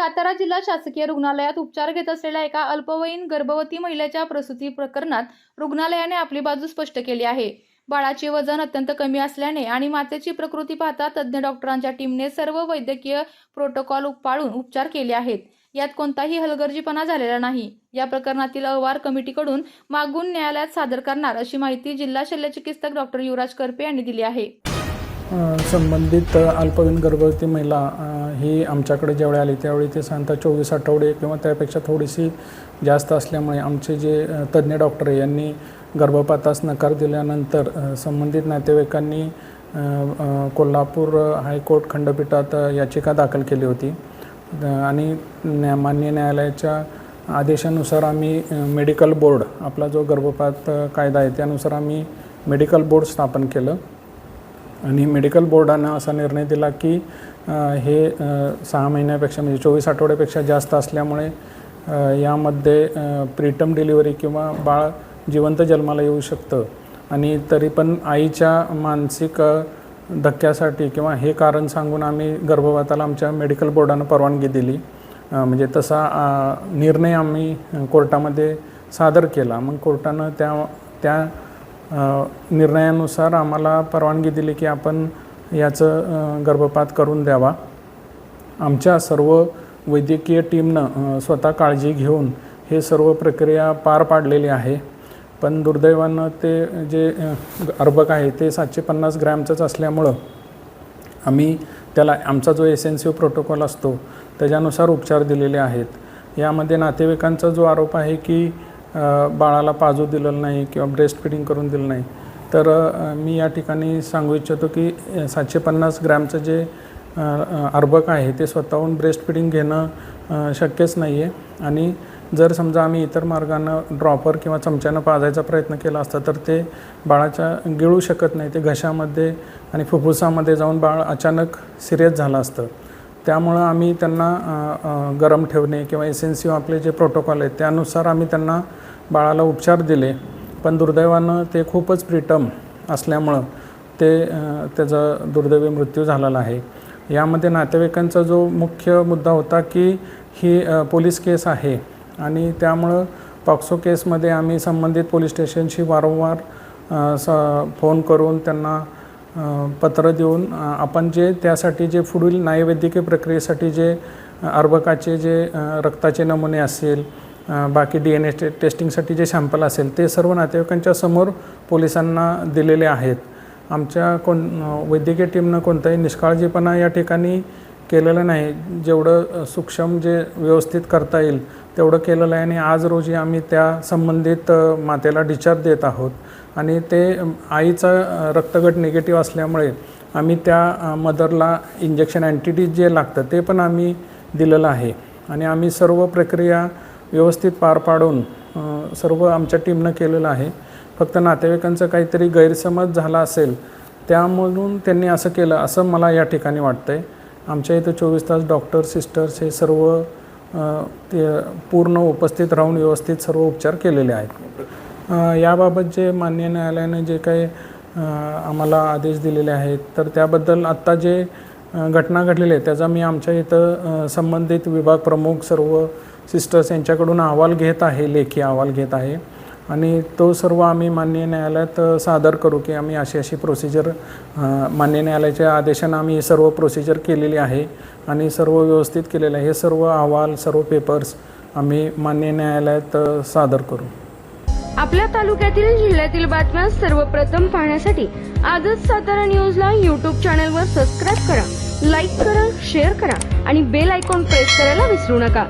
सातारा जिल्हा शासकीय रुग्णालयात उपचार घेत असलेल्या एका अल्पवयीन गर्भवती महिलेच्या प्रसूती प्रकरणात रुग्णालयाने आपली बाजू स्पष्ट केली आहे। बाळाचे वजन अत्यंत कमी असल्याने आणि मातेची प्रकृती पाहता तज्ञ डॉक्टरांच्या टीमने सर्व वैद्यकीय प्रोटोकॉल पाळून उपचार केले आहेत। यात कोणताही हलगर्जीपणा झालेला नाही। या प्रकरणातील अहवाल कमिटीकडून मागून न्यायालयात सादर करणार अशी माहिती जिल्हा शल्यचिकित्सक डॉक्टर युवराज करपे यांनी दिली आहे। संबंधित अल्पवयीन गर्भवती महिला ही आमच्याकडे ज्यावेळी आली त्यावेळी ते साधारणतः 24 आठवडे किंवा त्यापेक्षा थोडीशी जास्त असल्यामुळे आमचे जे तज्ञ डॉक्टर यांनी गर्भपातास नकार दिल्यानंतर संबंधित नातेवाईकांनी कोल्हापूर हायकोर्ट खंडपीठात याचिका दाखल केली होती आणि माननीय न्यायालयाच्या आदेशानुसार आम्ही मेडिकल बोर्ड, आपला जो गर्भपात कायदा आहे त्यानुसार आम्ही मेडिकल बोर्ड स्थापन केलं आणि मेडिकल बोर्डानं असा निर्णय दिला की हे 6 महिन्यापेक्षा म्हणजे 24 आठवड्यापेक्षा जास्त असल्यामुळे यामध्ये प्रीटर्म डिलिव्हरी किंवा बाळ जिवंत जन्माला येऊ शकतं आणि तरी पण आईच्या मानसिक धक्क्यासाठी किंवा हे कारण सांगून आम्ही गर्भपाताला आमच्या मेडिकल बोर्डानं परवानगी दिली। म्हणजे तसा निर्णय आम्ही कोर्टामध्ये सादर केला। मग कोर्टानं त्या निर्णयानुसार आम्हाला परवानगी दिली की आपण याचं गर्भपात करून द्यावा। आमच्या सर्व वैद्यकीय टीमनं स्वतः काळजी घेऊन हे सर्व प्रक्रिया पार पाडलेली आहे। पण दुर्दैवानं ते जे अर्भक आहे ते 750 ग्रॅमचंच असल्यामुळं आम्ही त्याला आमचा जो एसेन्सिव्ह प्रोटोकॉल असतो त्याच्यानुसार उपचार दिलेले आहेत। यामध्ये नातेवाईकांचा जो आरोप आहे की बाळाला पाजू दिलेलं नाही किंवा ब्रेस्ट फिडिंग करून दिलं नाही, तर मी या ठिकाणी सांगू इच्छितो की 750 ग्रॅमचं जे अर्भक आहे ते स्वतःहून ब्रेस्ट फिडिंग घेणं शक्यच नाही आहे आणि जर समजा आम्ही इतर मार्गानं ड्रॉपर किंवा चमच्यानं पाजायचा प्रयत्न केला असता तर ते बाळाच्या गिळू शकत नाही, ते घशामध्ये आणि फुफ्फुसामध्ये जाऊन बाळ अचानक सिरियस झालं असतं। त्यामुळं आम्ही त्यांना गरम ठेवणे किंवा एसेन्सिव्ह आपले जे प्रोटोकॉल आहेत त्यानुसार आम्ही त्यांना बाळाला उपचार दिले। पण दुर्दैवानं ते खूपच प्रीटर्म असल्यामुळं त्याचा दुर्दैवी मृत्यू झालेला आहे। यामध्ये नातेवाईकांचा जो मुख्य मुद्दा होता की ही पोलीस केस आहे आणि त्यामुळं पॉक्सो केसमध्ये आम्ही संबंधित पोलीस स्टेशनशी वारंवार फोन करून त्यांना पत्र देऊन आपण जे त्यासाठी जे पुढील न्यायवैद्यकीय प्रक्रियेसाठी जे अर्भकाचे जे रक्ताचे नमुने असेल, बाकी DNA टेस्टिंगसाठी जे सॅम्पल असेल ते सर्व नातेवाईकांच्या समोर पोलिसांना दिलेले आहेत। आमच्या वैद्यकीय टीमनं कोणताही निष्काळजीपणा या ठिकाणी केलेलं नाही। जेवढं सूक्ष्म जे व्यवस्थित करता येईल तेवढं केलेलं आहे आणि आज रोजी आम्ही त्या संबंधित मातेला डिस्चार्ज देत आहोत आणि ते आईचा रक्तगट निगेटिव्ह असल्यामुळे आम्ही त्या मदरला इंजेक्शन अँटीटी जे लागतं ते पण आम्ही दिलेलं आहे आणि आम्ही सर्व प्रक्रिया व्यवस्थित पार पाडून सर्व आमच्या टीमनं केलेलं आहे। फक्त नातेवाईकांचा काहीतरी गैरसमज झाला असेल त्यामधून त्यांनी असं केलं असं मला या ठिकाणी वाटतं आहे। आमच्या इथं 24 तास डॉक्टर सिस्टर्स हे सर्व ते पूर्ण उपस्थित राहून व्यवस्थित सर्व उपचार केलेले आहेत। याबाबत जे माननीय न्यायालयाने जे काही आम्हाला आदेश दिलेले आहेत तर त्याबद्दल आत्ता जे घटना घडलेली आहे त्याचा मी आमच्या इथं संबंधित विभाग प्रमुख सर्व सिस्टर्स यांच्याकडून अहवाल घेत आहे, लेखी अहवाल घेत आहे आणि तो सर्व आम्ही माननीय न्यायालयात सादर करू की आम्ही अशी प्रोसिजर माननीय न्यायालयाच्या आदेशानं आम्ही सर्व प्रोसिजर केलेली आहे आणि सर्व व्यवस्थित केलेलं आहे। हे सर्व अहवाल सर्व पेपर्स आम्ही माननीय न्यायालयात सादर करू। आपल्या तालुक्यातील जिल्ह्यातील बातम्या सर्वप्रथम पाहण्यासाठी आजच सातारा न्यूजला YouTube चॅनलवर सबस्क्राईब करा, लाईक करा, शेअर करा आणि बेल आयकॉन प्रेस करायला विसरू नका।